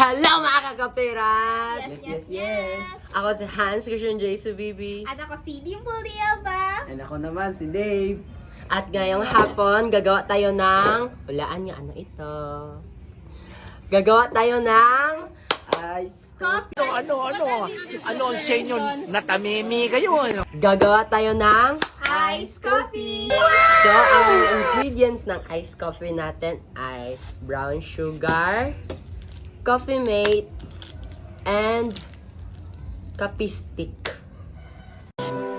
Hello mga kakapirat! Yes. Ako si Hans Christian J. Subibi. At ako si Dimple de Alba. And ako naman, si Dave. At ngayong hapon, gagawa tayo ng... Hulaan nga, ano ito? Gagawa tayo ng... Ice. Coffee. Ano ang sa inyo? Natamimi kayo, ano? Gagawa tayo ng... Ice coffee. So, ang ingredients ng iced coffee natin ay brown sugar, coffee mate, and coffee stick.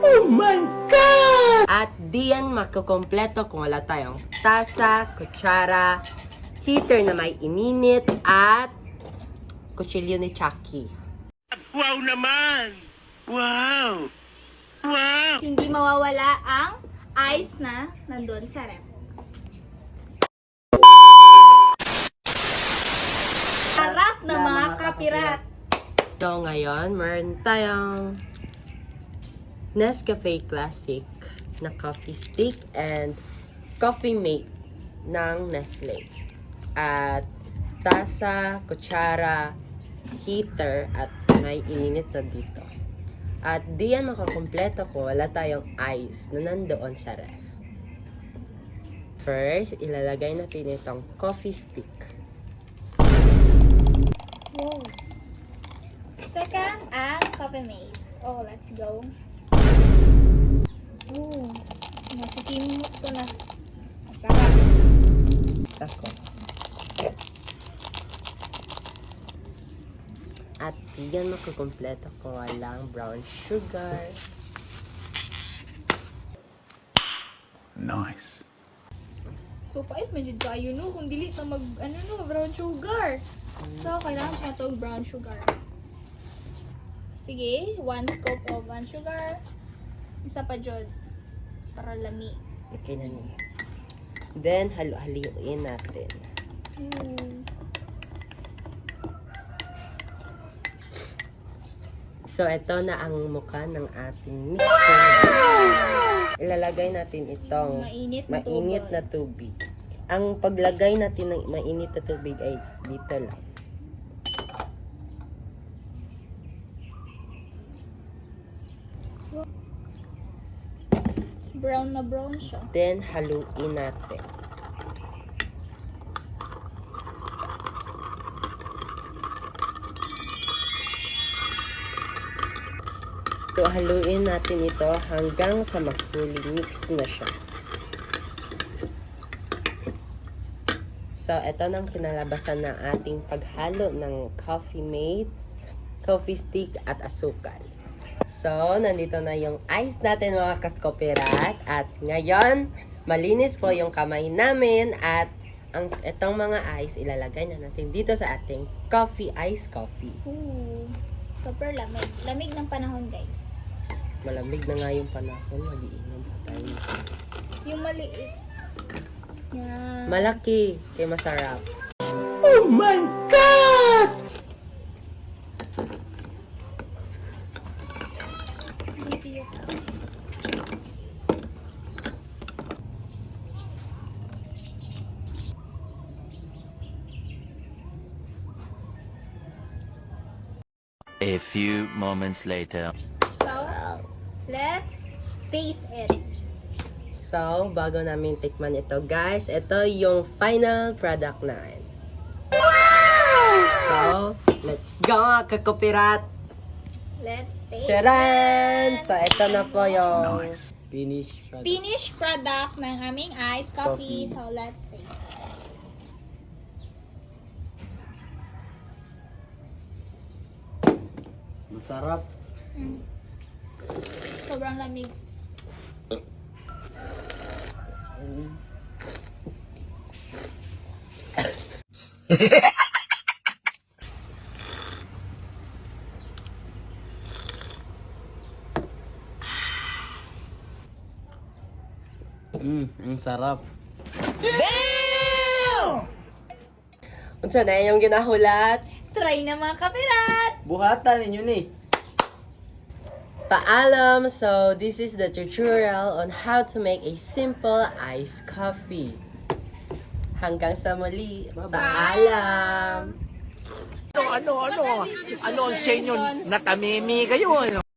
Oh my God! At diyan makukompleto kung wala tayong tasa, kutsara, heater na may ininit, at kutsilyo ni Chucky. Wow naman! Wow! Wow! Hindi mawawala ang ice na nandun sa rep. Harap na mga kapirat. So ngayon, meron tayong Nescafe Classic na coffee stick and coffee mate ng Nestle. At tasa, kutsara, heater, at may ininit na dito. At diyan makakompleto ko, wala tayong ice na nandoon sa ref. First, ilalagay natin itong coffee stick. Wow. Second, ang coffee mate. Oh, let's go. Oh, nasisimot ko na. Sarap. Tako. At diyan makakompleto ko walang brown sugar. Nice. So, pait, medyo dry yun, no? Kung dili ta mag, brown sugar. So, kailangan siya ito brown sugar. Sige, 1 scoop of brown sugar. Isa pa dyan. Para lami. Okay na niya. Then, halo-haliuin natin. So, ito na ang mukha ng ating mixer. Ilalagay natin itong mainit na tubig. Ang paglagay natin ng mainit na tubig ay dito lang. Brown na brown siya. Then, haluin natin. So, haluin natin ito hanggang sa ma-fully mix na siya. So, ito nang kinalabasan ng ating paghalo ng coffee mate, coffee stick, at asukal. So, nandito na yung ice natin mga kakopirat. At ngayon, malinis po yung kamay namin. At itong mga ice, ilalagay na natin dito sa ating ice coffee. Ooh, super lamig. Lamig ng panahon, guys. Malamig na nga yung panahon, mag-iinom pa tayo. Yung maliit. Yan. Malaki, kaya masarap. Oh my God! Dito yun. A few moments later. So, let's taste it. So, bago namin tikman ito, guys, ito yung final product namin. So, let's go, kakopirat! Let's taste Charan! it. So, ito na po yung Nice. Finished product ng aming iced coffee. So, let's taste it. Masarap. Sobrang lamig. Ang sarap. unsa na yung ginahulat? Try na mga kapirat! Buhatan ninyo ni. Paalam! So, this is the tutorial on how to make a simple iced coffee. Hanggang sa muli. Bye-bye. Paalam! Ano ang sa inyo? Natamimi kayo, ano?